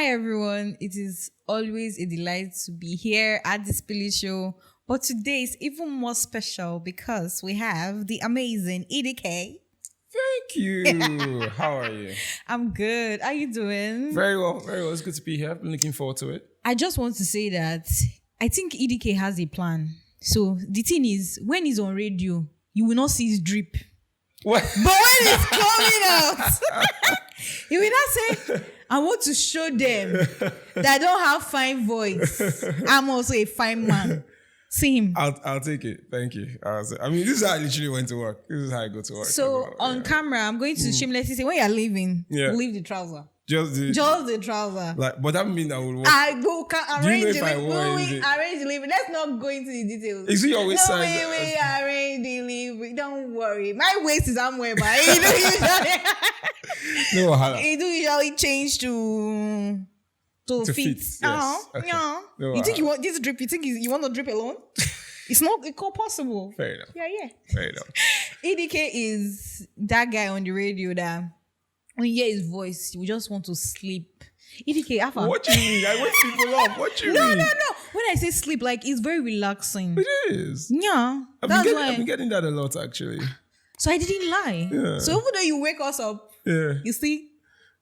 Hi everyone, it is always a delight to be here at the Spilly Show. But today is even more special because we have the amazing EDK. Thank you. How are you? I'm good. How you doing? Very well, very well. It's good to be here. I've been looking forward to it. I just want to say that I think EDK has a plan. So the thing is, when he's on radio, you will not see his drip. What? But when it's coming out, he will not say, I want to show them that I don't have fine voice. I'm also a fine man. See him. I'll take it. Thank you. I mean, this is how I literally went to work. This is how I go to work. So on camera, I'm going to shamelessly say, when you're leaving, leave the trouser. Just the trouser. But that means I will work. I go arrange arrange the leaving. Let's not go into the details. Is it your waist size? Wait, arrange the leaving. Don't worry. My waist is somewhere, but it do usually change to fit. Yes. Okay. Yeah. No, you think you want this drip? You think you want to drip alone? It's not possible. Fair enough. Yeah. Fair enough. EDK is that guy on the radio that when you hear his voice, you just want to sleep. EDK, Alpha. What do you mean? I wake people up. What do you mean? No. When I say sleep, like it's very relaxing. It is. Yeah. I've been getting that a lot actually. So I didn't lie. Yeah. So even though you wake us up, you see.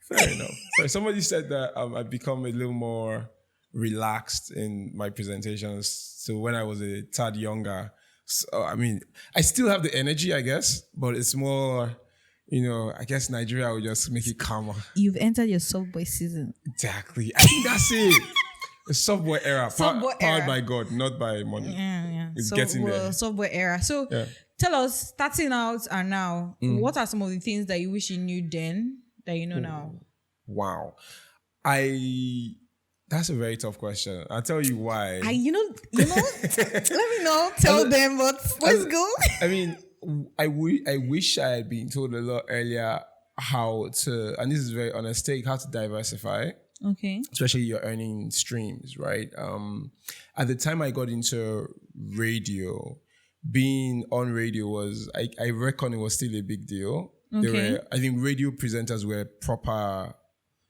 Fair enough. So somebody said that I've become a little more relaxed in my presentations. So when I was a tad younger, I mean, I still have the energy, I guess, but it's more, I guess Nigeria will just make it calmer. You've entered your Subway season. Exactly. I think that's it. The Subway era. Powered by God, not by money. Yeah. It's getting there. Subway era. So tell us, starting out and now, what are some of the things that you wish you knew then that you know now? Wow. That's a very tough question. I'll tell you why. let me know. Tell them, but let's go. I mean, I wish I had been told a lot earlier how to, and this is very honest take, how to diversify. Okay. Especially your earning streams, right? At the time I got into radio, being on radio was, I reckon it was still a big deal. Okay. I think radio presenters were proper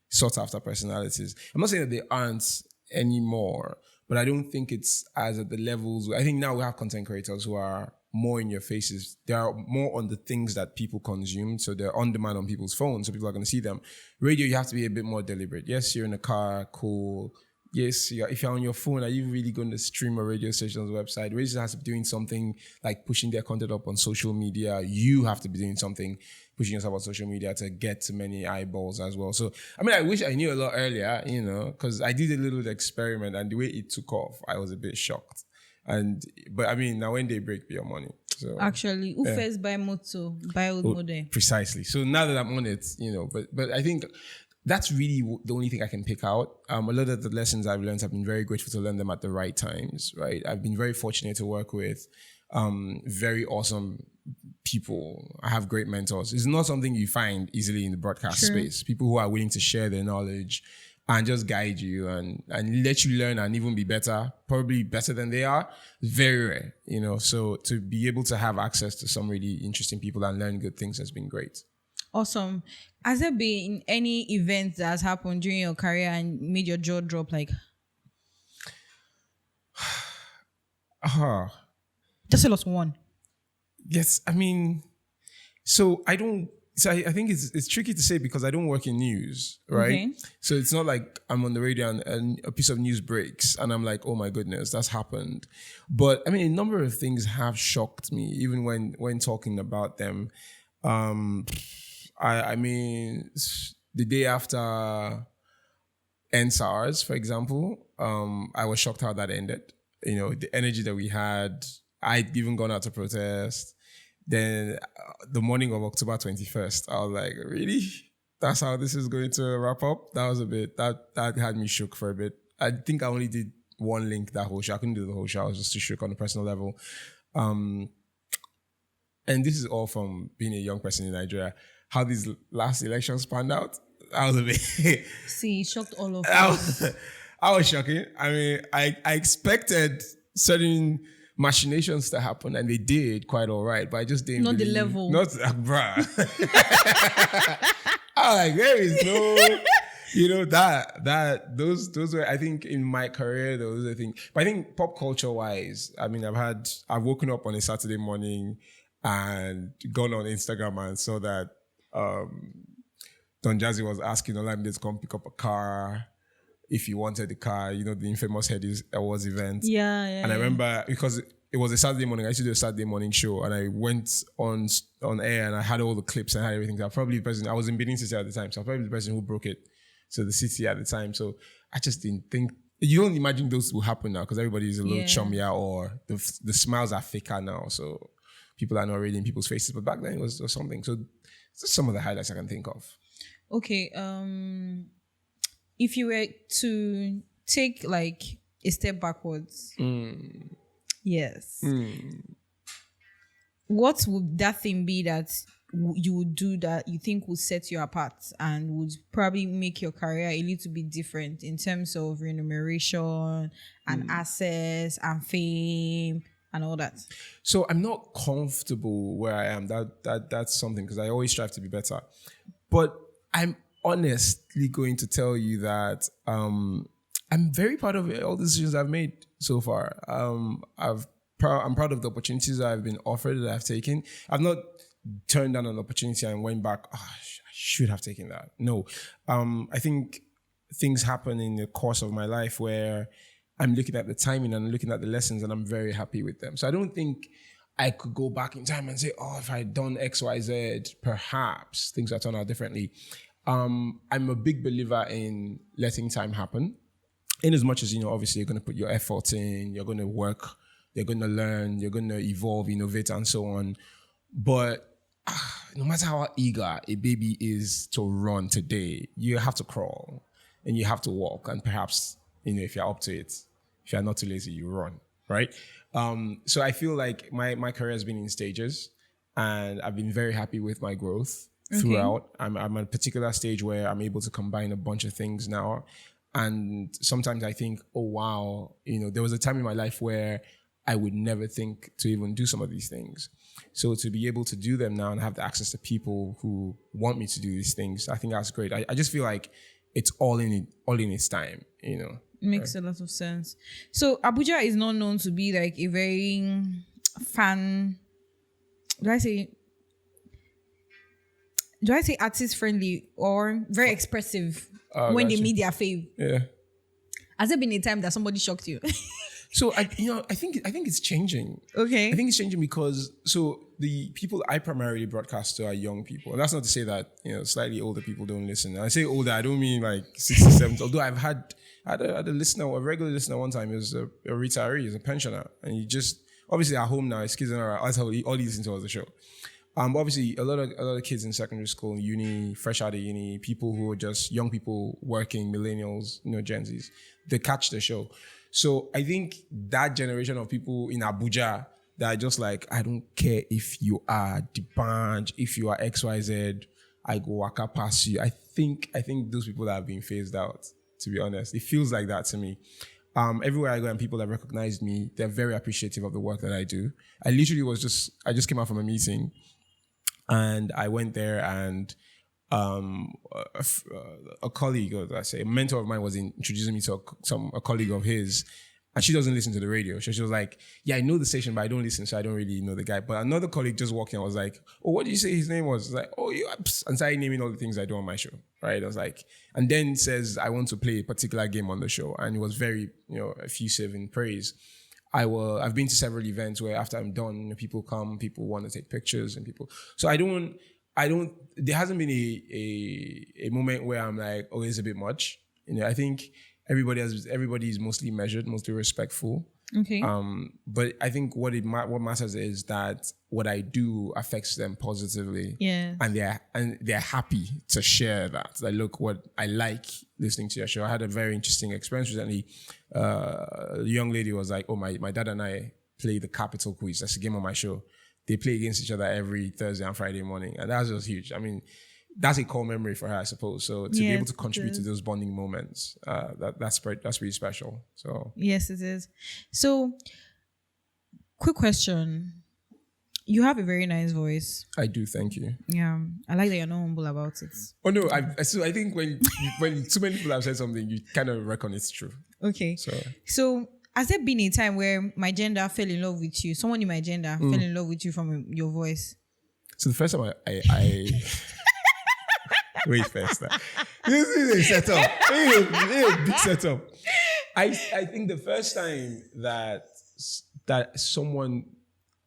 sought after personalities. I'm not saying that they aren't anymore, but I don't think it's as at the levels. I think now we have content creators who are more in your faces. They are more on the things that people consume. So they're on demand on people's phones. So people are going to see them. Radio, you have to be a bit more deliberate. Yes, you're in a car, cool. Yes, if you're on your phone, are you really going to stream a radio station's website? Radio has to be doing something like pushing their content up on social media. You have to be doing something, pushing yourself on social media to get to many eyeballs as well. So, I mean, I wish I knew a lot earlier, because I did a little experiment and the way it took off, I was a bit shocked. But I mean, now when they break your money. So actually, who first buy moto, buy old model? Precisely. So now that I'm on it, but I think that's really the only thing I can pick out. A lot of the lessons I've learned, I've been very grateful to learn them at the right times, right? I've been very fortunate to work with very awesome people. I have great mentors. It's not something you find easily in the broadcast space. People who are willing to share their knowledge and just guide you and let you learn and even be better, probably better than they are. Very rare, So to be able to have access to some really interesting people and learn good things has been great. Awesome. Has there been any event that has happened during your career and made your jaw drop like? Just tell us one. Yes, I mean, I think it's tricky to say because I don't work in news, right? Okay. So it's not like I'm on the radio and a piece of news breaks and I'm like, oh my goodness, that's happened. But I mean, a number of things have shocked me, even when talking about them. I mean, the day after NSARS, for example, I was shocked how that ended. The energy that we had, I'd even gone out to protest. Then the morning of October 21st, I was like, really? That's how this is going to wrap up? That was a bit, that had me shook for a bit. I think I only did one link that whole show. I couldn't do the whole show. I was just too shook on a personal level. And this is all from being a young person in Nigeria. How these last elections panned out, I was a bit... See, it shocked all of us. I was shocking. I mean, I expected certain machinations to happen, and they did quite all right, but I just didn't Not the level. Not, bruh. I was like, those were, I think, in my career, those are the things. But I think pop culture wise, I mean, I've woken up on a Saturday morning and gone on Instagram and saw that Don Jazzy was asking Olamide to come pick up a car if you wanted the car, the infamous Awards event. Yeah. And I remember because it was a Saturday morning, I used to do a Saturday morning show, and I went on air and I had all the clips and I had everything. I was in Benin City at the time, so I was probably the person who broke it to the city at the time. So I just didn't think, you don't imagine those will happen now because everybody is a little chummier, or the smiles are faker now. So people are not reading people's faces. But back then it was something. So just some of the highlights I can think of. Okay. If you were to take like a step backwards, yes, what would that thing be that you would do that you think would set you apart and would probably make your career a little bit different in terms of remuneration and access and fame and all that? So I'm not comfortable where I am. That's something, because I always strive to be better. But I'm honestly going to tell you that I'm very proud of all the decisions I've made so far. I'm proud of the opportunities that I've been offered, that I've taken. I've not turned down an opportunity and went back, I should have taken that. No. I think things happen in the course of my life where I'm looking at the timing and looking at the lessons, and I'm very happy with them. So I don't think I could go back in time and say, if I had done X, Y, Z, perhaps things would turn out differently. I'm a big believer in letting time happen. In as much as, obviously you're going to put your effort in, you're going to work, you're going to learn, you're going to evolve, innovate, and so on. But no matter how eager a baby is to run today, you have to crawl and you have to walk. And perhaps, if you're up to it, if you're not too lazy, you run, right? So I feel like my career has been in stages, and I've been very happy with my growth throughout. I'm at a particular stage where I'm able to combine a bunch of things now. And sometimes I think, oh, wow, there was a time in my life where I would never think to even do some of these things. So to be able to do them now and have the access to people who want me to do these things, I think that's great. I just feel like it's all in its time, Makes a lot of sense. So Abuja is not known to be like a very fan. Do I say artist friendly or very expressive when they meet their fave? Yeah. Has there been a time that somebody shocked you? So I think it's changing. Okay. I think it's changing because the people I primarily broadcast to are young people. And that's not to say that, slightly older people don't listen. And I say older, I don't mean like 60, 70. Although I had a listener, a regular listener one time. He was a retiree, he's a pensioner. And he just, obviously at home now, his kids are, that's how all he listened to was the show. Obviously a lot of kids in secondary school, uni, fresh out of uni, people who are just young people working, millennials, Gen Zs, they catch the show. So I think that generation of people in Abuja that are just like, I don't care if you are the band, if you are XYZ, I go waka past you. I think those people that have been phased out, to be honest. It feels like that to me. Everywhere I go and people that recognize me, they're very appreciative of the work that I do. I just came out from a meeting and I went there and a colleague, or let's say a mentor of mine, was introducing me to a colleague of his, and she doesn't listen to the radio. So she was like, yeah, I know the station, but I don't listen, so I don't really know the guy. But another colleague just walked in and was like, oh, what did you say his name was? I was like, oh, you, and started naming all the things I do on my show, right? I was like, and then says, I want to play a particular game on the show. And it was very, effusive in praise. I've been to several events where after I'm done, people come, people want to take pictures, and people. So there hasn't been a moment where I'm like, oh, it's a bit much. I think everybody is mostly measured, mostly respectful. Okay. But I think what matters is that what I do affects them positively. Yeah. And they're happy to share that. Like, look, what I like listening to your show. I had a very interesting experience recently. A young lady was like, oh, my dad and I play the Capital Quiz. That's a game on my show. They play against each other every Thursday and Friday morning. And that was just huge. I mean, that's a core memory for her, I suppose. So to be able to contribute to those bonding moments, that's pretty special. So yes, it is. So, quick question: You have a very nice voice. I do, thank you. Yeah, I like that you're not humble about it. Oh no, I think when too many people have said something, you kind of reckon it's true. Okay. So has there been a time where my gender fell in love with you? Someone in my gender fell in love with you from your voice? So the first time I wait first. This is a setup. This is a big setup. I think the first time that someone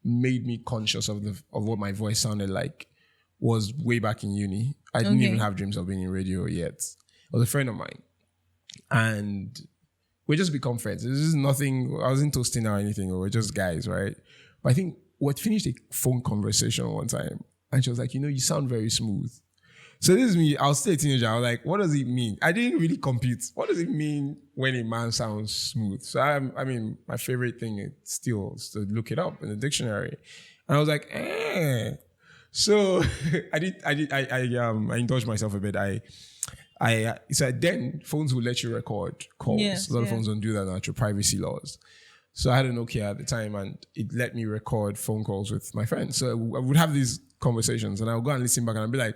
made me conscious of what my voice sounded like was way back in uni. I didn't even have dreams of being in radio yet. It was a friend of mine. And we just become friends. This is nothing, I wasn't toasting or anything, we're just guys, right? But I think we finished a phone conversation one time and she was like, you sound very smooth. So this is me, I was still a teenager. I was like, what does it mean? I didn't really compute. What does it mean when a man sounds smooth? So I mean, my favorite thing is still to look it up in the dictionary. And I was like, So I indulged myself a bit. So then phones will let you record calls. Yes, a lot of phones don't do that now, through privacy laws. So I had a Nokia at the time and it let me record phone calls with my friends. So I would have these conversations and I would go and listen back and I'd be like,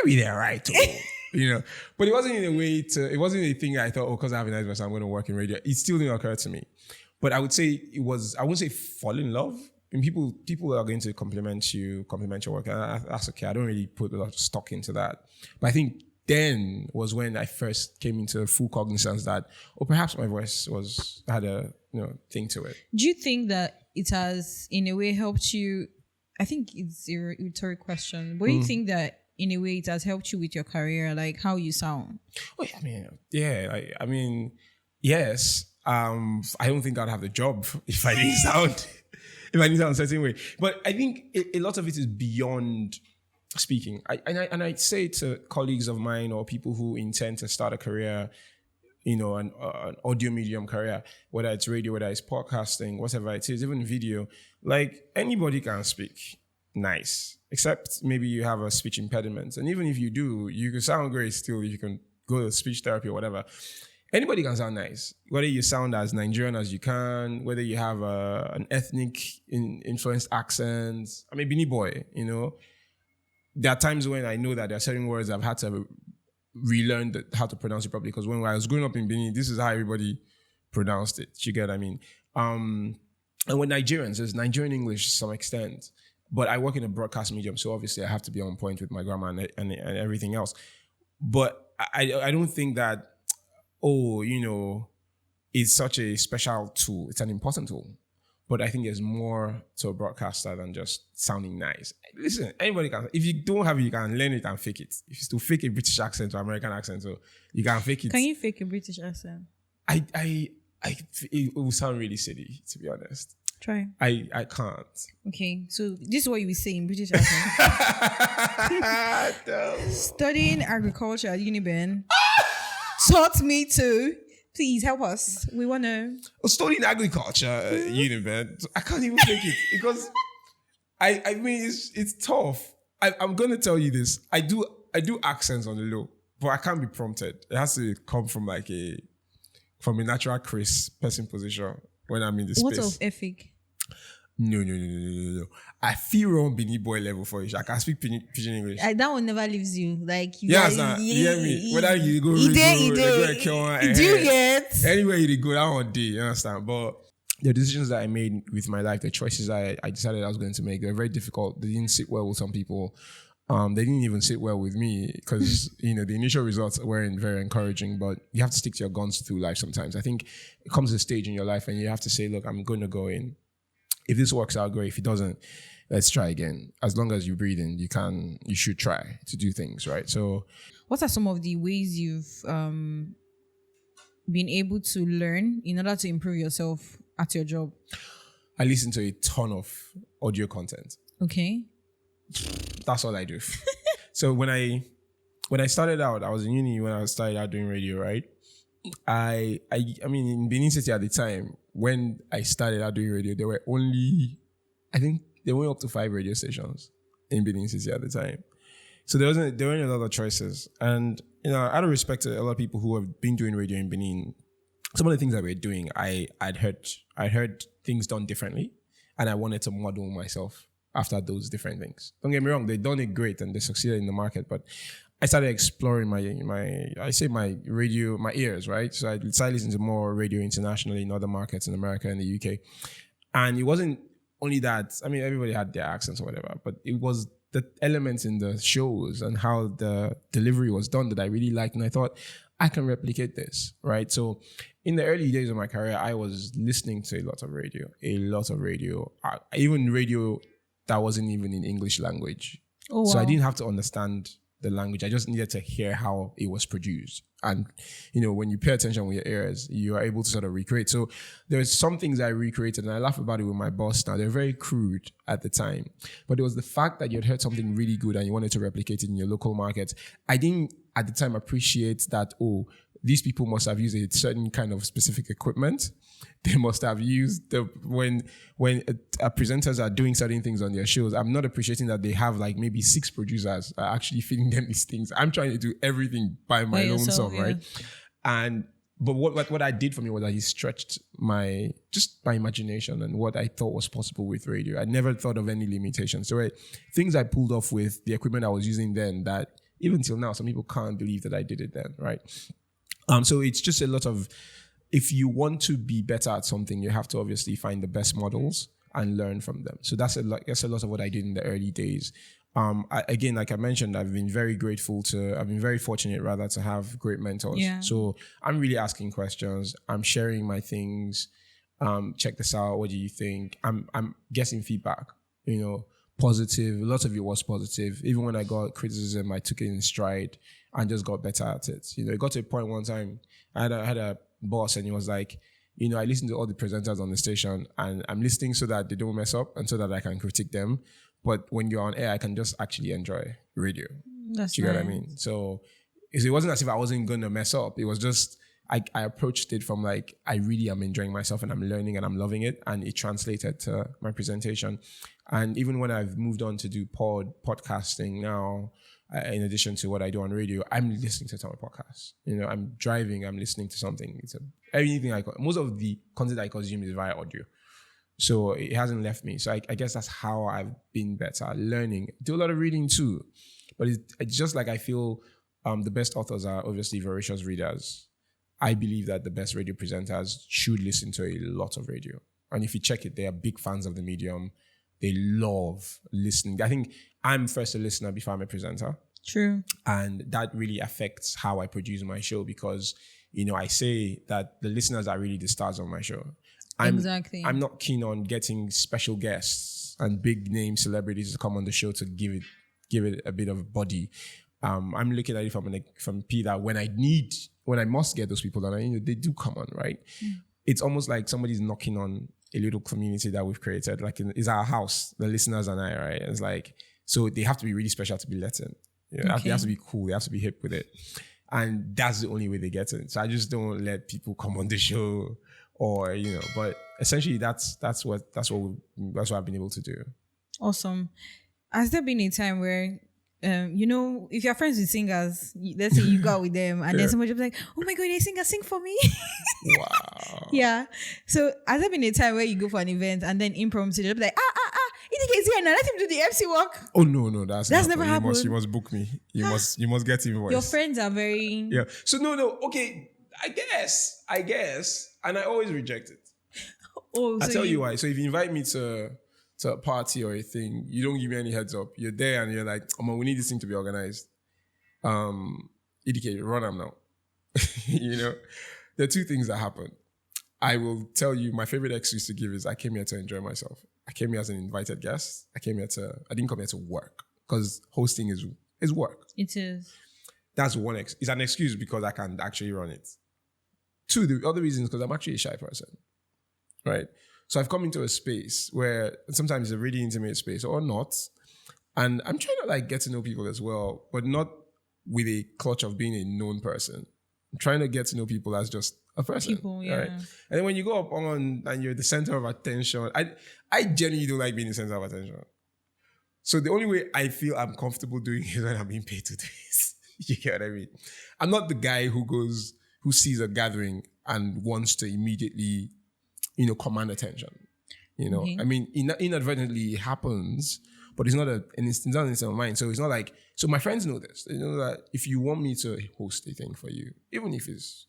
maybe they're right too. But it wasn't in a way it wasn't a thing I thought, because I have a nice voice, I'm going to work in radio. It still didn't occur to me. But I would say I wouldn't say fall in love. And people are going to compliment your work. And that's okay. I don't really put a lot of stock into that. But I think then was when I first came into full cognizance that, perhaps my voice had a thing to it. Do you think that it has in a way helped you? I think it's a rhetorical question, but do you think that in a way it has helped you with your career, like how you sound? Oh, I mean, yes. I don't think I'd have the job if I didn't sound a certain way. But I think a lot of it is beyond speaking. I say to colleagues of mine or people who intend to start a career, an audio medium career, whether it's radio, whether it's podcasting, whatever it is, even video, like anybody can speak nice, except maybe you have a speech impediment. And even if you do, you can sound great still if you can go to speech therapy or whatever. Anybody can sound nice, whether you sound as Nigerian as you can, whether you have an ethnic influenced accent. I'm a Benin boy, There are times when I know that there are certain words I've had to relearn how to pronounce it properly, because when I was growing up in Benin, this is how everybody pronounced it. You get what I mean? And with Nigerians, there's Nigerian English to some extent, but I work in a broadcast medium, so obviously I have to be on point with my grammar and everything else. But I don't think that, it's such a special tool. It's an important tool. But I think there's more to a broadcaster than just sounding nice. Listen, anybody can. If you don't have it, you can learn it and fake it. If you still fake a British accent or American accent, so you can fake it. Can you fake a British accent? It will sound really silly, to be honest. Try. I can't. Okay, so this is what you will say in British accent. No. Studying agriculture at Uniben taught me to. Please help us. We want to. Studying agriculture at Uniben, I can't even fake it because I mean it's tough. I'm going to tell you this. I do accents on the low, but I can't be prompted. It has to come from a natural Chris person position when I'm in the space. What of ethic? No. I feel wrong Benin boy level for you. I can speak Pidgin English. That one never leaves you. Like you you hear me? Whether you go do you get anywhere you go, that one day, you understand? But the decisions that I made with my life, the choices I decided I was going to make, they're very difficult. They didn't sit well with some people. They didn't even sit well with me because, the initial results weren't very encouraging, but you have to stick to your guns through life sometimes. I think it comes to a stage in your life and you have to say, look, I'm going to go in. If this works out, great. If it doesn't, let's try again. As long as you breathe in, you should try to do things, right? So what are some of the ways you've been able to learn in order to improve yourself at your job? I listen to a ton of audio content. Okay. That's all I do. So when I started out, I was in uni when I started out doing radio, right? I mean, in Benin City at the time, when I started out doing radio, there were up to 5 radio stations in Benin City at the time. So there weren't a lot of choices. And, out of respect to a lot of people who have been doing radio in Benin, some of the things that we're doing, I'd heard things done differently. and I wanted to model myself after those different things. Don't get me wrong, they've done it great and they succeeded in the market, but I started exploring my radio, my ears, right? So I started listening to more radio internationally in other markets in America and the UK. And it wasn't only that, I mean, everybody had their accents or whatever, but it was the elements in the shows and how the delivery was done that I really liked. And I thought, I can replicate this, right? So in the early days of my career, I was listening to a lot of radio, even radio that wasn't even in English language. Oh, wow. So I didn't have to understand the language. I just needed to hear how it was produced. And, when you pay attention with your ears, you are able to sort of recreate. So there's some things I recreated, and I laugh about it with my boss now. They're very crude at the time. But it was the fact that you had heard something really good and you wanted to replicate it in your local market. I didn't, at the time, appreciate that, these people must have used a certain kind of specific equipment. They must have used when presenters are doing certain things on their shows. I'm not appreciating that they have like maybe 6 producers are actually feeding them these things. I'm trying to do everything by my own self, right? But what I did for me was that he stretched my imagination and what I thought was possible with radio. I never thought of any limitations. So things I pulled off with the equipment I was using then that even till now, some people can't believe that I did it then, right? So it's just a lot of, if you want to be better at something, you have to obviously find the best models and learn from them. So that's a lot of what I did in the early days. Again, like I mentioned, I've been very fortunate rather to have great mentors. Yeah. So I'm really asking questions. I'm sharing my things. Check this out. What do you think? I'm getting feedback, positive. A lot of it was positive. Even when I got criticism, I took it in stride and just got better at it. It got to a point one time, I had a boss and he was like, I listen to all the presenters on the station and I'm listening so that they don't mess up and so that I can critique them. But when you're on air, I can just actually enjoy radio. That's Do you get what I mean? So it wasn't as if I wasn't going to mess up. It was just, I approached it from like, I really am enjoying myself and I'm learning and I'm loving it. And it translated to my presentation. And even when I've moved on to do podcasting now, in addition to what I do on radio, I'm listening to a ton of podcasts. I'm driving, I'm listening to something. Anything most of the content I consume is via audio. So it hasn't left me. So I guess that's how I've been better, learning. Do a lot of reading too. But it's just like I feel the best authors are obviously voracious readers. I believe that the best radio presenters should listen to a lot of radio. And if you check it, they are big fans of the medium. They love listening. I think I'm first a listener before I'm a presenter. True. And that really affects how I produce my show because, I say that the listeners are really the stars of my show. Exactly. I'm not keen on getting special guests and big name celebrities to come on the show to give it a bit of body. I'm looking at it from P that when I must get those people, and they do come on, right? It's almost like somebody's knocking on a little community that we've created. Like it's our house, the listeners and I, right? It's like, so they have to be really special to be let in. They have to be cool. They have to be hip with it. And that's the only way they get in. So I just don't let people come on the show or, but essentially that's what I've been able to do. Awesome. Has there been a time where, if you're friends with singers, let's say you go out with them and then somebody will be like, oh my God, they sing for me. Wow. Yeah. So has there been a time where you go for an event and then impromptu, they'll be like, EDK is here now, let him do the MC work? Oh no, that's never happened. You must book me. You must get invoice. Your friends are very... Yeah. So no, okay, I guess, and I always reject it. I'll tell you why. So if you invite me to a party or a thing, you don't give me any heads up. You're there and you're like, we need this thing to be organized. EDK, run them now. There are two things that happen. I will tell you, my favorite excuse to give is I came here to enjoy myself. I came here as an invited guest. I didn't come here to work because hosting is work. It is. That's one. It's an excuse because I can actually run it. Two, the other reason is because I'm actually a shy person, right? So I've come into a space where sometimes it's a really intimate space or not. And I'm trying to get to know people as well, but not with a clutch of being a known person. I'm trying to get to know people as just a person. People, yeah. Right? And then when you go up on and you're the center of attention, I genuinely don't like being the center of attention. So the only way I feel I'm comfortable doing it is when I'm being paid to do this. You get what I mean? I'm not the guy who sees a gathering and wants to immediately, command attention. You know, I mean, inadvertently it happens, but it's not it's not an instant of mind. So it's not like, so my friends know this. They know that if you want me to host a thing for you, even if it's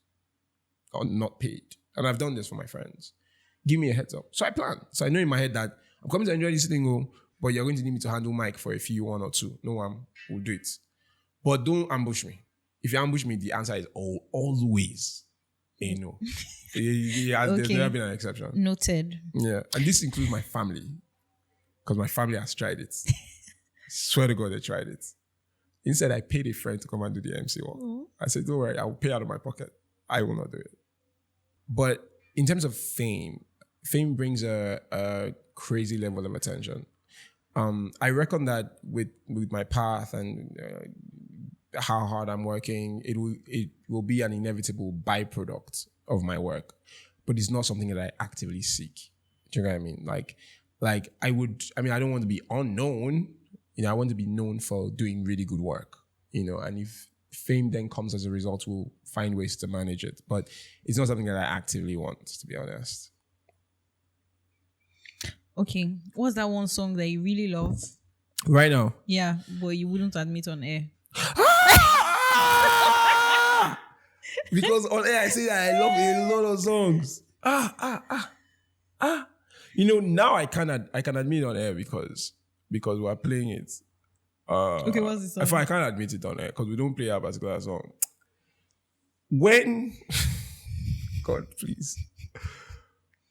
not paid, and I've done this for my friends, give me a heads up. So I plan. So I know in my head that I'm coming to enjoy this thing, but you're going to need me to handle mic for a few, 1 or 2. No one will do it. But don't ambush me. If you ambush me, the answer is always a no. There's never been an exception. Noted. Yeah. And this includes my family. Because my family has tried it. Swear to God, they tried it. Instead, I paid a friend to come and do the MC work. I said, don't worry, I will pay out of my pocket. I will not do it. But in terms of fame brings a crazy level of attention. I reckon that with my path and how hard I'm working, it will be an inevitable byproduct of my work, but it's not something that I actively seek. Do you know what I mean? Like I don't want to be unknown. You know, I want to be known for doing really good work. You know, and if fame then comes as a result, we'll find ways to manage it. But it's not something that I actively want, to be honest. Okay, what's that one song that you really love? Right now? Yeah, but you wouldn't admit on air. Because on air I say that I love a lot of songs. You know, now I can admit on air because we're playing it. Okay, what's the song? If I can't admit it on air because we don't play a particular song. When God, please.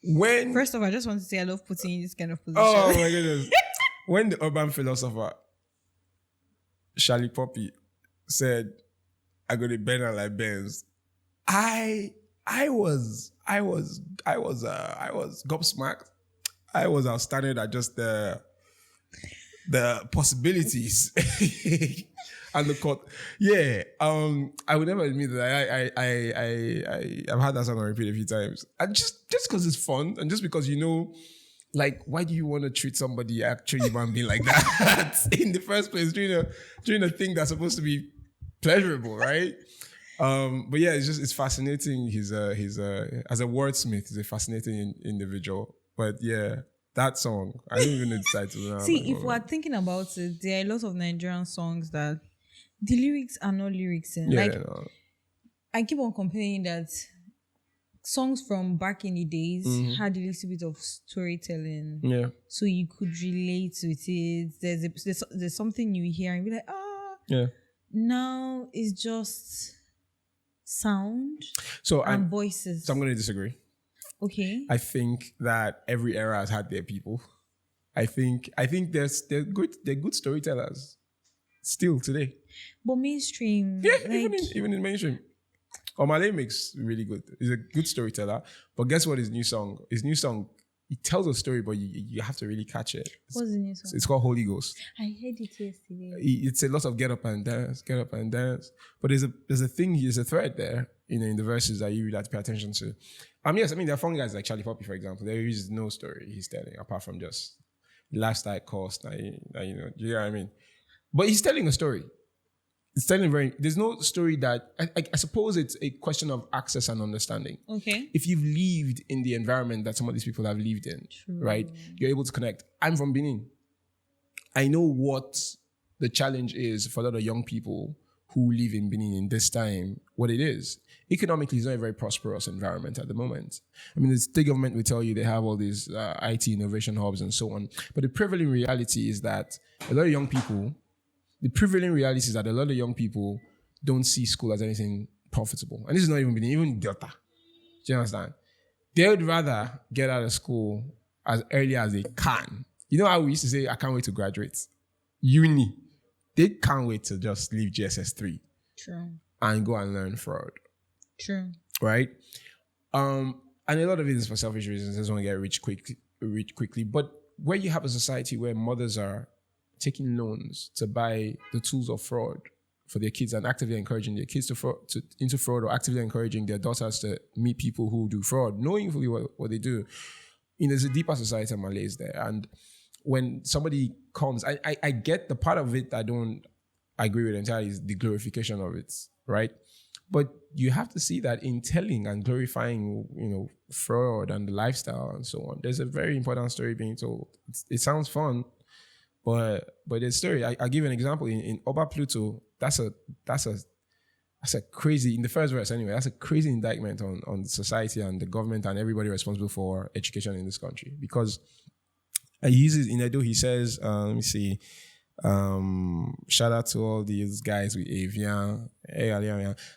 When first off, I just want to say I love putting in this kind of position. Oh my goodness. When the urban philosopher Charlie Poppy said, I got a banner like Benz, I was gobsmacked. I was outstanding at just the possibilities and the court. Yeah. I would never admit that I've had that song on repeat a few times. And just because it's fun and just because, you know, like, why do you want to treat somebody actually human being like that in the first place during a thing that's supposed to be pleasurable, right? But yeah, it's fascinating. He's as a wordsmith, he's a fascinating individual. But yeah, that song, I don't even know the title now. See, if we're thinking about it, there are a lot of Nigerian songs that the lyrics are not lyrics. I keep on complaining that songs from back in the days had a little bit of storytelling. Yeah. So you could relate with it. There's something you hear and be like, yeah. Now it's just sound and voices. So I'm going to disagree. Okay. I think that every era has had their people. I think they're good storytellers still today. But mainstream. Yeah, even in mainstream. Omale makes really good. He's a good storyteller. But guess what? His new song, it tells a story, but you have to really catch it. What's the new song? It's called Holy Ghost. I heard it yesterday. It's a lot of get up and dance. But there's a thread there, you know, in the verses that you really have to pay attention to. Yes, I mean, there are fun guys like Charlie Poppy, for example. There is no story he's telling apart from just lifestyle cost. You know, do you know what I mean? But he's telling a story. It's telling there's no story that, I suppose it's a question of access and understanding. Okay. If you've lived in the environment that some of these people have lived in, right, you're able to connect. I'm from Benin. I know what the challenge is for a lot of young people who live in Benin in this time, what it is. Economically, it's not a very prosperous environment at the moment. I mean, the state government will tell you they have all these IT innovation hubs and so on. But the prevailing reality is that a lot of young people don't see school as anything profitable. And this is not even Delta. Do you understand? They would rather get out of school as early as they can. You know how we used to say, I can't wait to graduate? Uni. They can't wait to just leave GSS 3. True. And go and learn fraud. True. Right? And a lot of it is for selfish reasons. They just want to get rich quickly. But where you have a society where mothers are taking loans to buy the tools of fraud for their kids and actively encouraging their kids into fraud, or actively encouraging their daughters to meet people who do fraud, knowing fully what they do. You know, there's a deeper society of Malays there. And when somebody comes, I get the part of it I don't agree with entirely is the glorification of it, right? But you have to see that in telling and glorifying, fraud and the lifestyle and so on. There's a very important story being told. It sounds fun, but the story. I'll give you an example. In Oba Pluto, that's a crazy, in the first verse anyway, that's a crazy indictment on society and the government and everybody responsible for education in this country. Because he uses in Edo, he says, let me see. Shout out to all these guys with Evian.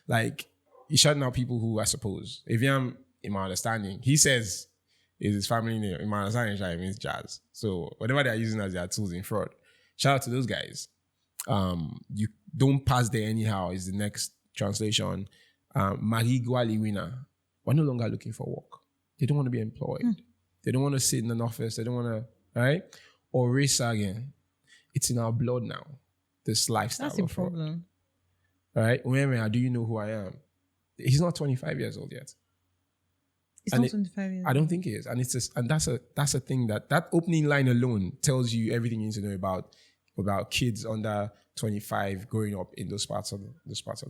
Like, he's shouting out people who, I suppose, Evian, in my understanding, he says is his family name. In my understanding, it means jazz. So whatever they're using as their tools in fraud, shout out to those guys. You don't pass there anyhow is the next translation. Marie Gwali winner. We're no longer looking for work. They don't want to be employed. They don't want to sit in an office. They don't want to, right? Or race again. It's in our blood now. This lifestyle. That's a problem. All right. How do you know who I am? He's not 25 years old yet. It's not 25 years. I don't think he is. And it's just, and that's a thing that opening line alone tells you everything you need to know about kids under 25 growing up in those parts of the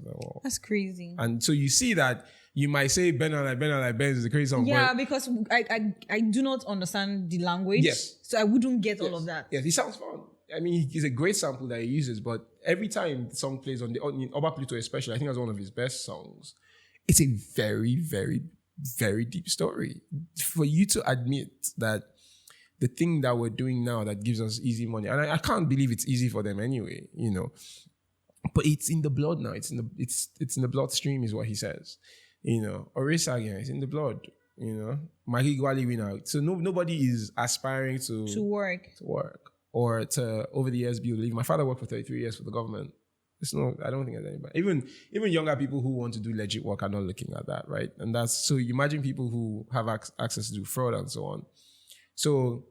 world. That's crazy. And so you see that you might say Ben is a crazy song. Yeah, because I do not understand the language. Yes. So I wouldn't get all of that. Yes, he sounds fun. I mean, he's a great sample that he uses, but every time the song plays in Oba Pluto especially, I think that's one of his best songs. It's a very, very, very deep story. For you to admit that the thing that we're doing now that gives us easy money, and I can't believe it's easy for them anyway, but it's in the blood now. It's in the bloodstream, is what he says. Orisa again, it's in the blood. Magi Gwali winner. So nobody is aspiring to work or to over the years be leave. My father worked for 33 years for the government. I don't think there's anybody. Even younger people who want to do legit work are not looking at that, right? And that's so. You imagine people who have access to do fraud and so on. So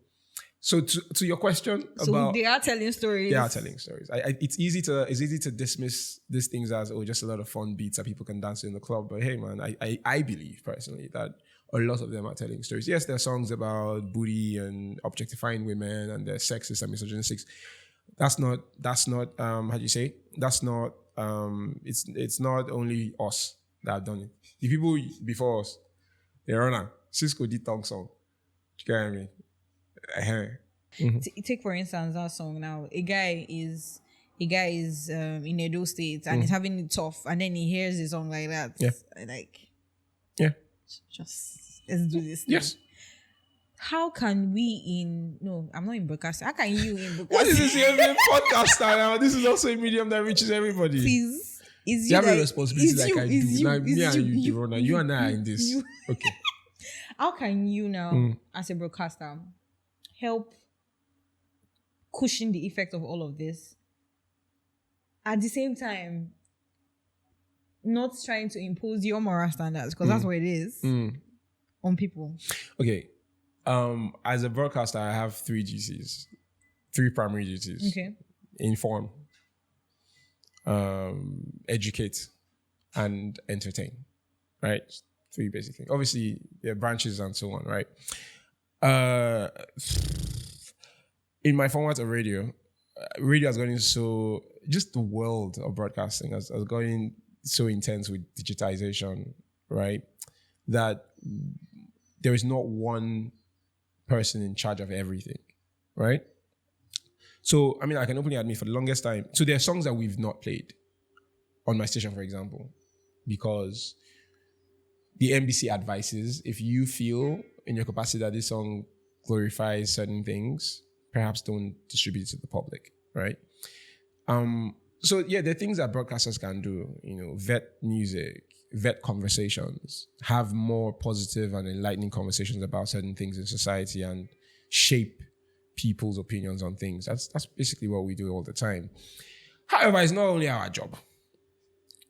to your question about, they are telling stories. They are telling stories. It's easy to dismiss these things as just a lot of fun beats that people can dance in the club. But hey, man, I believe personally that a lot of them are telling stories. Yes, there are songs about booty and objectifying women and they're sexist and misogynistic. That's not how do you say? That's not it's not only us that have done it. The people before us, they're on Cisco did tongue song. Do you get what I mean? Take for instance that song now. A guy is in Edo State and he's having it tough, and then he hears a song like that. Yeah. Just let's do this. Yes. How can we I'm not in broadcast. How can you in broadcast? What is this? You're a podcaster now. This is also a medium that reaches everybody. Please. You have a responsibility like I do. Now, me and you, Rona. You and I are in this. Okay. How can you now, as a broadcaster, help cushion the effect of all of this? At the same time, not trying to impose your moral standards, because that's what it is on people. Okay. As a broadcaster, I have 3 duties, 3 primary duties. Okay. Inform, educate, and entertain. Right? 3 basic things. Obviously, there are branches and so on, right? In my format of radio has gotten so, just the world of broadcasting has gotten so intense with digitization, right? That there is not one person in charge of everything, right? So, I mean, I can openly admit for the longest time, so there are songs that we've not played on my station, for example, because the NBC advises, if you feel in your capacity that this song glorifies certain things, perhaps don't distribute it to the public, right? So yeah, there are things that broadcasters can do, vet music, vet conversations, have more positive and enlightening conversations about certain things in society and shape people's opinions on things. That's basically what we do all the time. However, it's not only our job.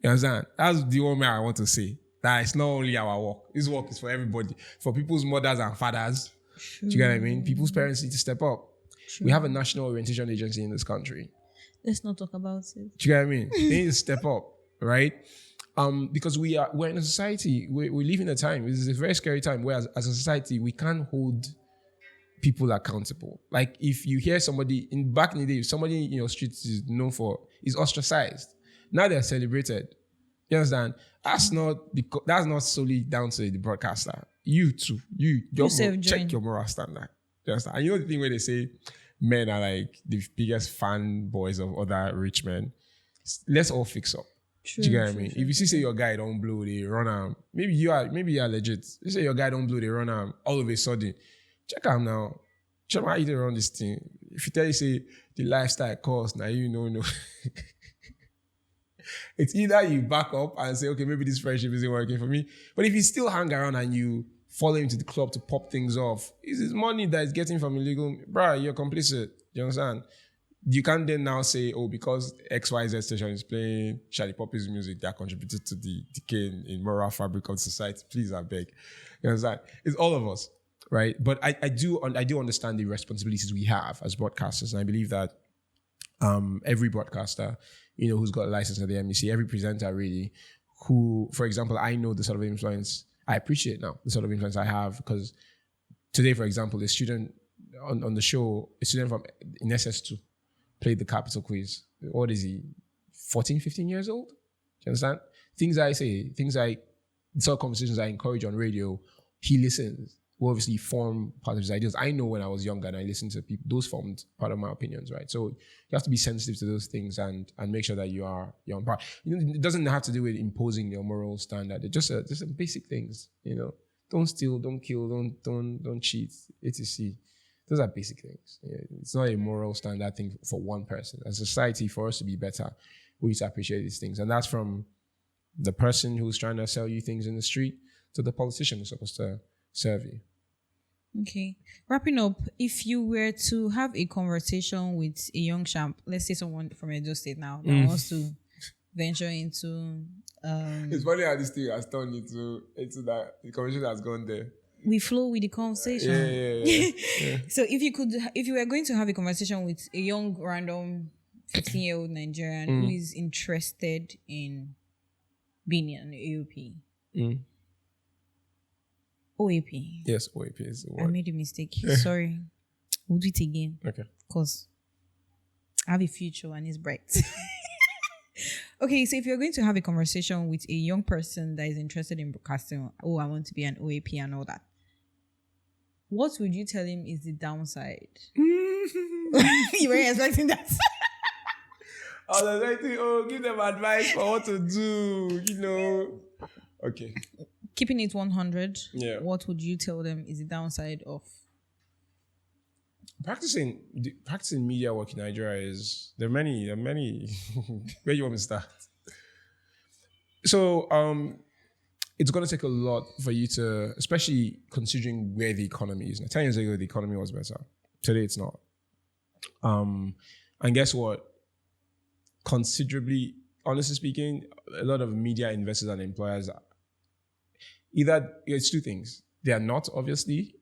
You understand? That's the one way I want to say. That it's not only our work. This work is for everybody. For people's mothers and fathers. Do you get what I mean? People's parents need to step up. We have a national orientation agency in this country. Let's not talk about it. Do you get what I mean? They need to step up, right? Because we're in a society, we live in a time, this is a very scary time where as a society, we can't hold people accountable. Like if you hear somebody, back in the day, if somebody in your street is known is ostracized. Now they're celebrated. You understand? that's not solely down to the broadcaster. You too. Check your moral standard. Just, and you know the thing where they say men are like the biggest fanboys of other rich men. Let's all fix up. True, Do you get what I true, mean? true, If you see say your guy don't blow, they run him. Maybe you are legit. You say your guy don't blow, they run him. All of a sudden, check him now. Check how you run this thing. If you tell you say the lifestyle cost, now you know. It's either you back up and say, okay, maybe this friendship isn't working for me. But if you still hang around and you follow him to the club to pop things off, it's his money that he's getting from illegal. Bruh, you're complicit. You understand? You can't then now say, oh, because XYZ station is playing Shady Poppy's music that contributed to the decay in moral fabric of society. Please, I beg. You understand? It's all of us, right? But I do understand the responsibilities we have as broadcasters. And I believe that every broadcaster, who's got a license at the MEC, every presenter really, who, for example, I know the sort of influence, I appreciate now the sort of influence I have, because today, for example, a student on the show, a student from in SS2 played the capital quiz. What is he, 14, 15 years old? Do you understand? Things I say, the sort of conversations I encourage on radio, he listens. Will obviously form part of his ideas. I know when I was younger and I listened to people, those formed part of my opinions, right? So you have to be sensitive to those things and make sure that you're on par. It doesn't have to do with imposing your moral standard. It's just basic things, Don't steal, don't kill, don't cheat, etc. Those are basic things. It's not a moral standard thing for one person. As a society, for us to be better, we need to appreciate these things. And that's from the person who's trying to sell you things in the street to the politician who's supposed to serve you. Okay. Wrapping up, if you were to have a conversation with a young champ, let's say someone from Edo State now that wants to venture into it's funny how this thing has turned into that the conversation has gone there. We flow with the conversation. Yeah. So if you were going to have a conversation with a young random 15-year-old Nigerian who is interested in being an AOP. OAP. Yes, OAP is the word. I made a mistake. Sorry. We'll do it again. Okay. Because I have a future and it's bright. Okay, so if you're going to have a conversation with a young person that is interested in broadcasting, I want to be an OAP and all that, what would you tell him is the downside? You weren't expecting that. I was expecting, give them advice for what to do, Okay. Keeping it 100, what would you tell them is the downside of practicing media work in Nigeria? There are many. Where do you want me to start? So it's going to take a lot for you to, especially considering where the economy is. Now, 10 years ago, the economy was better. Today, it's not. And guess what? Considerably, honestly speaking, a lot of media investors and employers, it's two things. They are not obviously,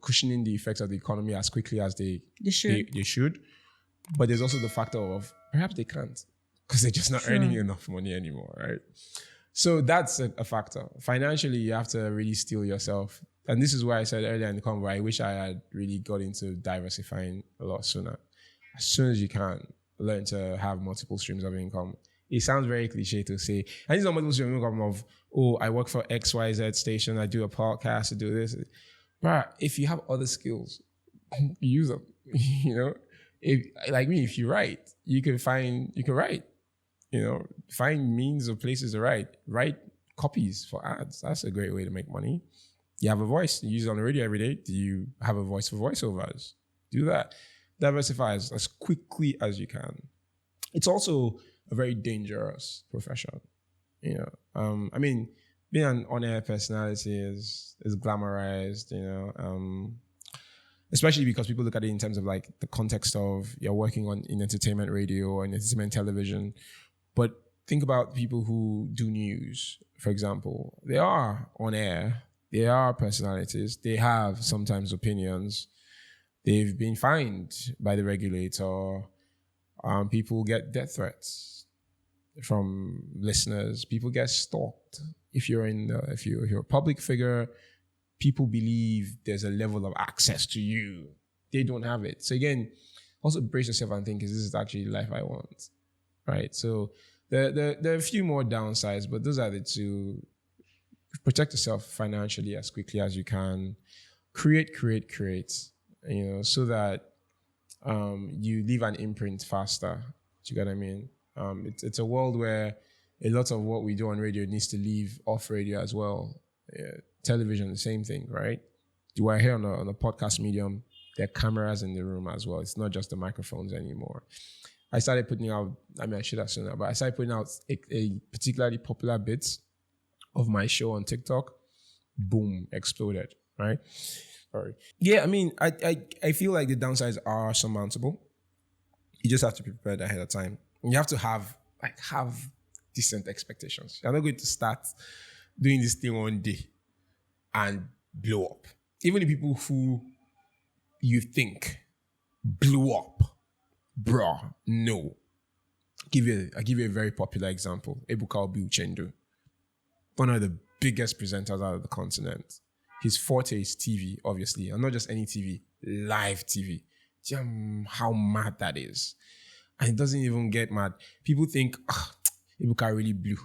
cushioning the effects of the economy as quickly as they should. But there's also the factor of perhaps they can't because they're just not earning enough money anymore, right? So that's a factor. Financially, you have to really steel yourself. And this is why I said earlier in the convo, I wish I had really got into diversifying a lot sooner. As soon as you can, learn to have multiple streams of income. It sounds very cliche to say. And it's not multiple streams of income of, I work for XYZ station, I do a podcast, I do this. But if you have other skills, use them. If you write, you can write. Find means of places to write copies for ads. That's a great way to make money. You have a voice, you use it on the radio every day. Do you have a voice for voiceovers? Do that. Diversify as quickly as you can. It's also a very dangerous profession. Being an on-air personality is glamorized, especially because people look at it in terms of like the context of you're working in entertainment radio or in entertainment television. But think about people who do news, for example. They are on air. They are personalities. They have sometimes opinions. They've been fined by the regulator. People get death threats from listeners. People get stalked. If you're a public figure, people believe there's a level of access to you. They don't have it. So again, also brace yourself and think, is this actually the life I want? Right? So There are a few more downsides, but those are the two. Protect yourself financially as quickly as you can. Create, so that you leave an imprint faster. Do you get what I mean? It's a world where a lot of what we do on radio needs to leave off radio as well. Television, the same thing, right? We're here on a podcast medium. There are cameras in the room as well. It's not just the microphones anymore. I started putting out, I should have seen that, but I started putting out a particularly popular bit of my show on TikTok. Boom, exploded, right? Sorry. Yeah, I feel like the downsides are surmountable. You just have to be prepared ahead of time. You have to have decent expectations. You're not going to start doing this thing one day and blow up. Even the people who you think blew up, bruh, no. I'll give you a very popular example. Ebuka Obi-Uchendu, one of the biggest presenters out of the continent. His forte is TV, obviously, and not just any TV, live TV. How mad that is. And it doesn't even get mad. People think, Ebuka really blew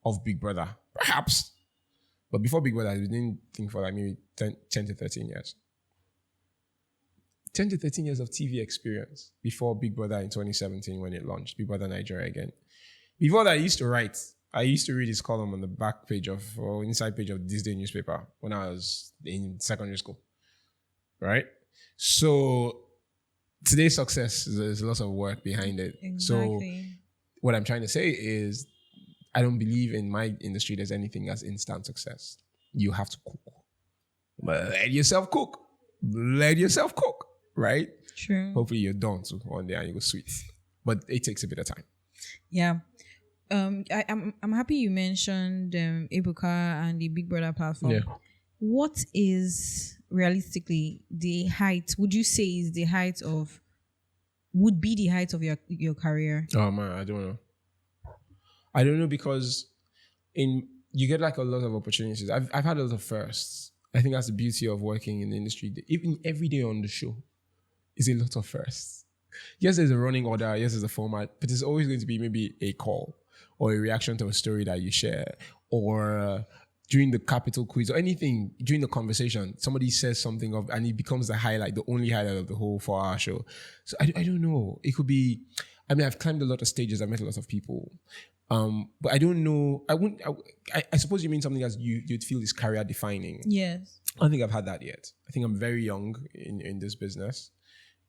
off Big Brother. Perhaps. But before Big Brother, we didn't think for like maybe 10 to 13 years. 10 to 13 years of TV experience before Big Brother in 2017 when it launched, Big Brother Nigeria again. Before that, I used to read his column on the back page or inside page of this day newspaper when I was in secondary school, right? So today's success, there's a lot of work behind it. Exactly. So what I'm trying to say is I don't believe in my industry there's anything as instant success. You have to cook. Let yourself cook. Right? True. Hopefully you're done too one day and you go sweet. But it takes a bit of time. Yeah. I'm happy you mentioned Ebuka and the Big Brother platform. Yeah. What is realistically the height? Would you say is the height of? Would be the height of your career? Oh man, I don't know. I don't know because you get like a lot of opportunities. I've had a lot of firsts. I think that's the beauty of working in the industry. Even every day on the show is a lot of firsts. Yes, there's a running order. Yes, there's a format, but there's always going to be maybe a call or a reaction to a story that you share, or during the capital quiz or anything during the conversation, somebody says something and it becomes the highlight, the only highlight of the whole 4-hour show. So I don't know. It could be. I've climbed a lot of stages. I've met a lot of people. But I don't know. I suppose you mean something as you'd feel is career defining. Yes. I don't think I've had that yet. I think I'm very young in this business.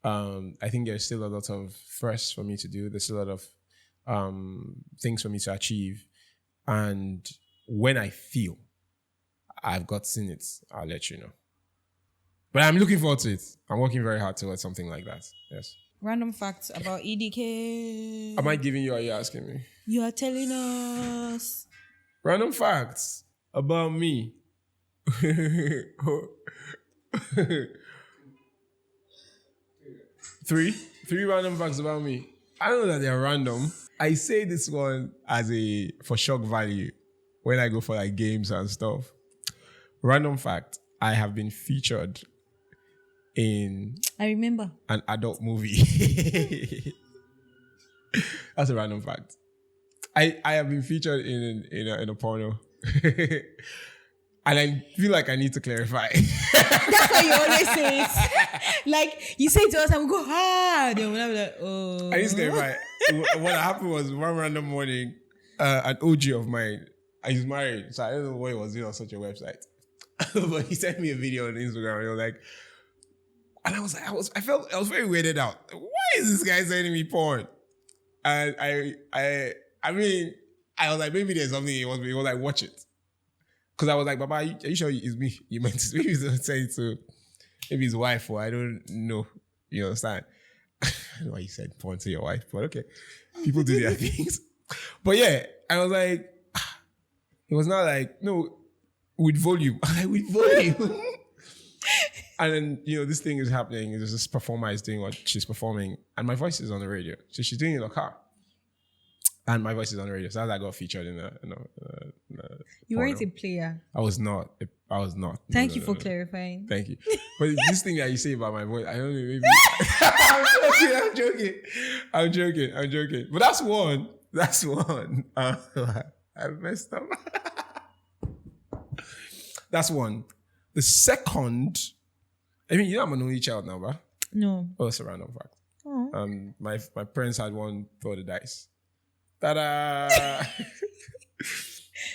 I think there's still a lot of firsts for me to do. There's still a lot of things for me to achieve. And when I feel I've gotten it, I'll let you know. But I'm looking forward to it. I'm working very hard towards something like that. Yes. Random facts about EDK. Am I giving you or are you asking me? You are telling us. Random facts about me. Three random facts about me. I don't know that they're random. I say this one for shock value when I go for like games and stuff. Random fact, I have been featured in I remember an adult movie. That's a random fact. I have been featured in a porno. And I feel like I need to clarify. That's why you always say it. Like, you say it to us and we go, then we'll be like, oh. I need to clarify. What happened was one random morning, an OG of mine, he's married, so I don't know what he was doing on such a website. But he sent me a video on Instagram and he was like, and I was like, I was very weirded out. Why is this guy sending me porn? And I was like, maybe there's something he wants me. He was like, watch it. Because I was like, Baba, are you sure it's me? You meant to, maybe he's saying to maybe his wife, or I don't know. You understand? I don't know why you said porn to your wife, but okay. People do their things. But yeah, I was like, it was not like, no, with volume. I'm like, with volume. And then, this thing is happening. There's this performer is doing what she's performing, and my voice is on the radio. So she's doing it in a car. And my voice is on the radio. So I got featured in a You weren't a player. I was not. Thank you for clarifying. Thank you. But this thing that you say about my voice, I don't know, maybe. I'm joking. But that's one. That's one. I messed up. That's one. The second, I mean, you know I'm an only child now, bro. No. Oh, it's a random fact. Oh. My parents had one throw the dice. Ta-da!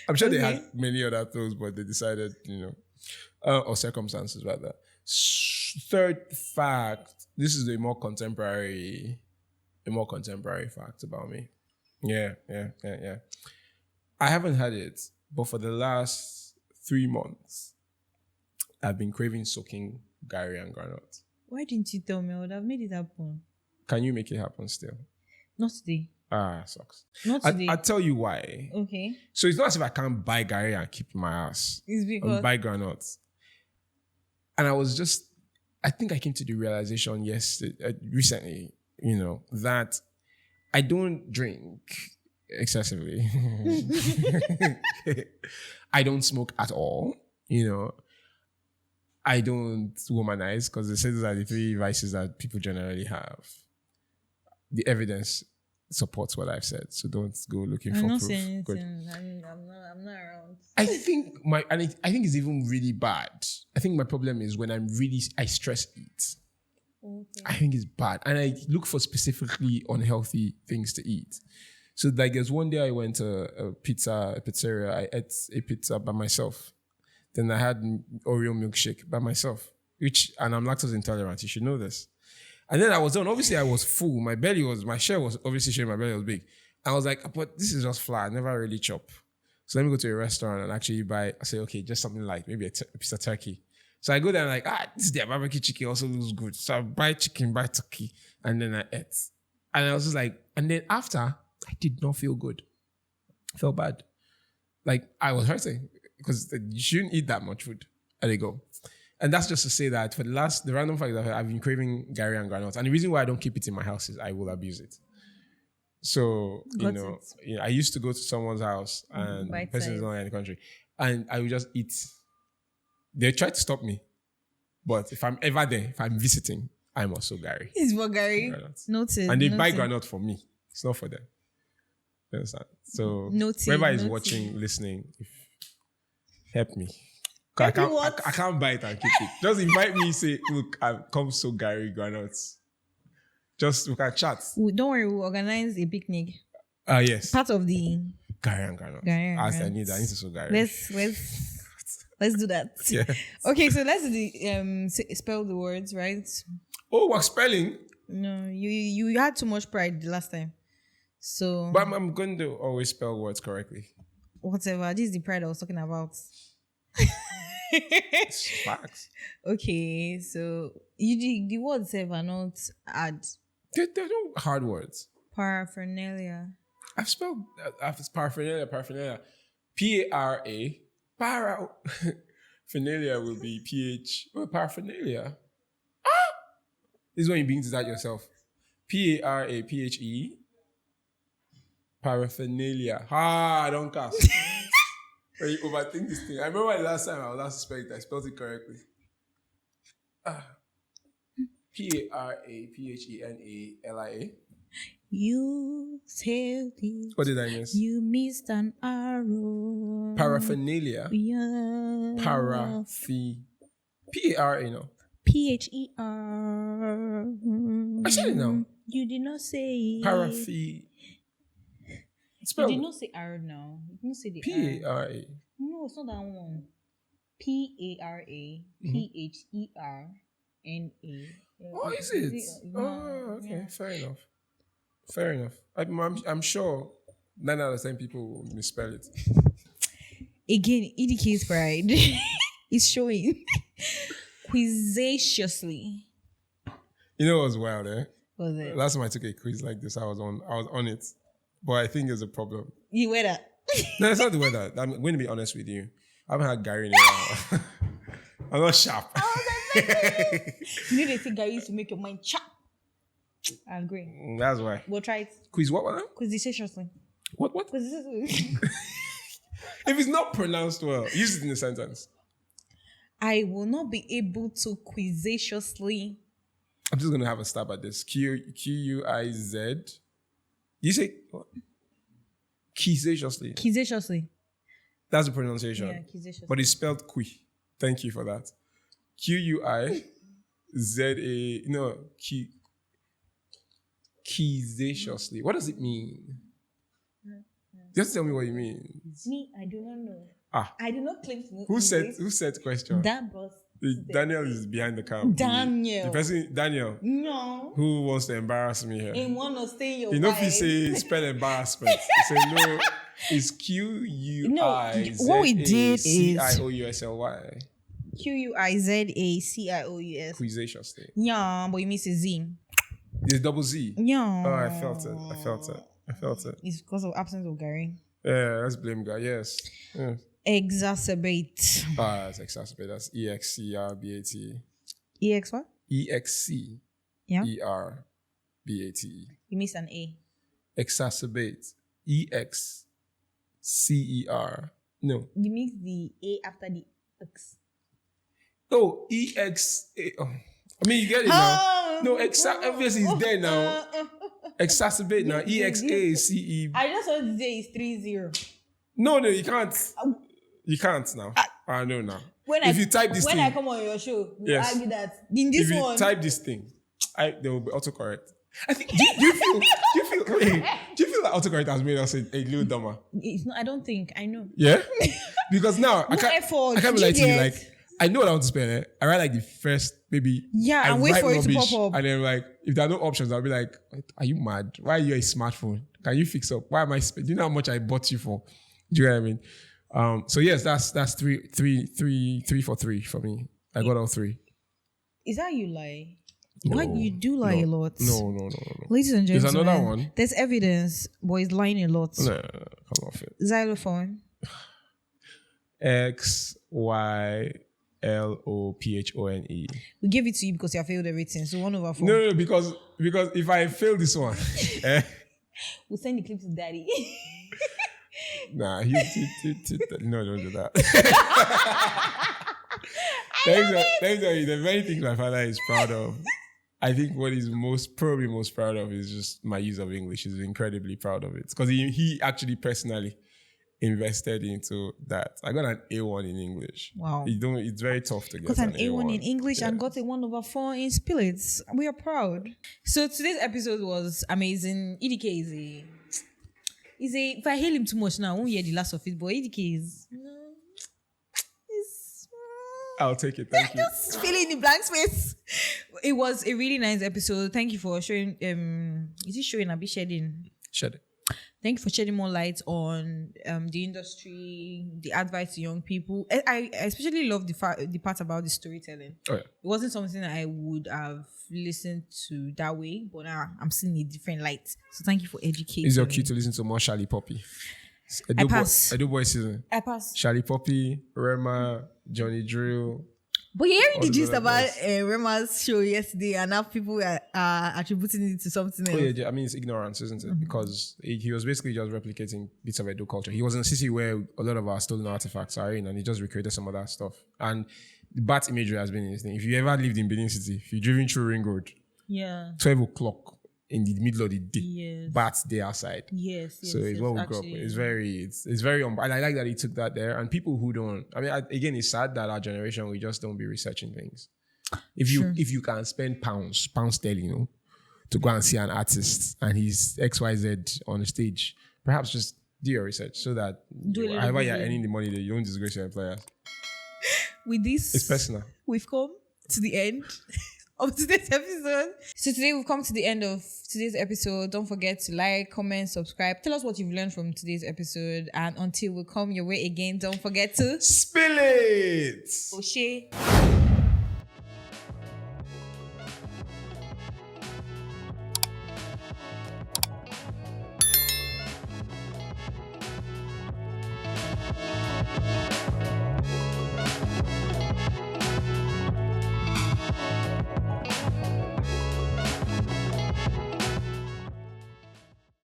I'm sure they had many other throws, but they decided, or circumstances rather. Third fact. This is a more contemporary fact about me. Yeah. I haven't had it, but for the last 3 months, I've been craving soaking Gary and granite. Why didn't you tell me? I would have made it happen. Can you make it happen still? Not today. Sucks. Not today. I'll tell you why. Okay. So it's not as if I can't buy Gary and keep my ass. It's because... buy granuts. And I think I came to the realization recently, that I don't drink excessively. I don't smoke at all, I don't womanize because they say those are the 3 vices that people generally have. The evidence supports what I've said, so don't go looking for proof. Saying anything. I'm not around. I think I think it's even really bad. I think my problem is when I stress eat. Okay. I think it's bad, and I look for specifically unhealthy things to eat. So like, there's one day I went to a pizzeria. I ate a pizza by myself. Then I had Oreo milkshake by myself, and I'm lactose intolerant. You should know this. And then I was done. Obviously, I was full. My share was obviously showing my belly was big. I was like, but this is just flat. I never really chop. So let me go to a restaurant and actually say, okay, just something like maybe a piece of turkey. So I go there and like, this is their barbecue chicken also looks good. So I buy turkey. And then I ate. And I was just like, and then after, I did not feel good. I felt bad. Like, I was hurting because you shouldn't eat that much food. There you go. And that's just to say that for the random fact that I've been craving Gary and granules. And the reason why I don't keep it in my house is I will abuse it. So, I used to go to someone's house and the person is not in the country. And I would just eat. They tried to stop me. But if I'm ever there, if I'm visiting, I'm also Gary. It's for Gary. Noted. And they buy granite for me. It's not for them. You understand? So, whoever is watching, listening, help me. I can't buy it and keep it. Just invite me, say, look, I've come so Gary granules. Just we can chat. Don't worry, we'll organize a picnic. Yes. Part of the Gary and granules. I need to so Gary. Let's do that. Yeah. Okay, so let's do the spell the words, right? Oh, we're spelling. No, you had too much pride the last time. So but I'm going to always spell words correctly. Whatever. This is the pride I was talking about. Facts. Okay, so the words are not hard. They're not hard words. Paraphernalia. I've spelled paraphernalia. P-A-R-A. Paraphernalia will be P-H. Well, paraphernalia. This is when you begin to start yourself. P-A-R-A-P-H-E. Paraphernalia. I don't cast. When you overthink this thing. I remember the last time I was asked to spell it, I spelled it correctly. Paraphernalia. You said it. What did I miss? You missed an arrow. Paraphernalia. Yeah. P-A-R-A, no. P-H-E-R. I said it now. You did not say Spell. You did not say R now. You didn't say the P-A-R-A. No, it's not that one. P-A-R-A-P-H-E-R-N-A. Oh, is it? Okay. Yeah. Fair enough. I'm sure 9 out of 10 people will misspell it. Again, EDK's pride is showing quizzaciously. You know what was wild, eh? What was it? Last time I took a quiz like this, I was on it. But I think there's a problem. You weather. No, it's not the weather. I'm going to be honest with you. I haven't had Gary in a while. I'm not sharp. You need to think Gary used to make your mind sharp. I agree. That's why. We'll try it. Quiz what now? Quizzaciously. What? Quizzaciously. If it's not pronounced well, use it in a sentence. I will not be able to quizzaciously. I'm just going to have a stab at this. Q-U-I-Z. You say what? Quizzaciously. Quizzaciously. That's the pronunciation. Yeah, quizzaciously. But it's spelled qui. Thank you for that. Quizza. No, quizzaciously. What does it mean? Just tell me what it means. Me, I do not know. I do not claim to know. Who said the question? That boss. Daniel is behind the camera. Daniel. The person, Daniel. No. Who wants to embarrass me here? He want to stay in your You know if you vibe. say spell embarrassment. Say no. It's Quizzaciously. what we did is Quizzaciously. Quizzaciously. Quizzaciously. Yeah, but you miss a Z. There's double Z. Yeah. Oh, I felt it. It's because of absence of Gary. Yeah, let's blame guy. Yes. Yeah. Exacerbate. That's exacerbate. That's EXCRBAT. EX what? EXC. Yeah. ERBATE. You missed an A. Exacerbate. EXCER. No. You missed the A after the X. Oh, EXA. Oh. I mean, you get it now. No, obviously it's there now. Exacerbate now. EXACE. I just want to say it's 3-0. No, you can't. You can't now. I know now. If you type this when thing. I come on your show, you Yes. argue that in this If you one. type this thing, there will be autocorrect. I think. Do you feel that autocorrect has made us a little dumber? It's not. I don't think. I know. Yeah. Because now I No can't. effort. I can't be You like to you. get- Like I know what I want to spell. I write like the first maybe. Yeah, I and wait write for it to rubbish, pop up. And then like if there are no options, I'll be like, "Are you mad? Why are you a smartphone? Can you fix up? Why am I? Do you know how much I bought you for? Do you know what I mean? So yes, that's three for three for me. I got all three. Is that you lie? No, What you do lie a lot. No. Ladies and There's gentlemen, another one. There's evidence, but he's lying a lot. No, come off it. Xylophone. XYLOPHONE. We gave it to you because you have failed everything. So 1/4. No, because if I fail this one, We'll send the clip to daddy. nah, no, don't do that. Let me tell you, the many things my father is proud of. I think what he's probably most proud of is just my use of English. He's incredibly proud of it because he actually personally invested into that. I got an A1 in English. Wow. It's very tough to get Got an A1 in English and got a 1/4 in spirits. We are proud. So today's episode was amazing. EDK if I hail him too much now, I won't hear the last of it, but EDK is I'll take it. Thank you. just filling the blank space. It was a really nice episode. Thank you for showing is it showing I'll be shedding? Shed it. Thank you for shedding more light on the industry, the advice to young people. I especially love the part about the storytelling. Oh yeah. It wasn't something that I would have listened to that way, but now I'm seeing a different light. So thank you for educating. Is your me. cue to listen to more Charlie Poppy? I pass. Edo Boy season. I pass. Charlie Poppy, Rema, Johnny Drill. But you're hearing All the the gist other about guys. Rema's show yesterday, and now people are attributing it to something else. Oh yeah, I mean it's ignorance, isn't it? Because he was basically just replicating bits of Edo culture. He was in a city where a lot of our stolen artifacts are in, and he just recreated some of that stuff. And the bat imagery has been in his thing. If you ever lived in Benin City, if you're driving through Ring Road, Yeah. 12 o'clock in the middle of the day, Yes. bats day outside. Yes. So it's what we grew up with. It's very, and I like that he took that there. And people who don't, again, it's sad that our generation, we just don't be researching things. If you can spend pounds sterling, to go and see an artist and he's XYZ on the stage, perhaps just do your research so that however you're earning the money, that you don't disgrace your employers. With this, It's personal. we've come to the end of today's episode. So today we've come to the end of today's episode. Don't forget to like, comment, subscribe. Tell us what you've learned from today's episode. And until we come your way again, don't forget to Spill it! O'Shea.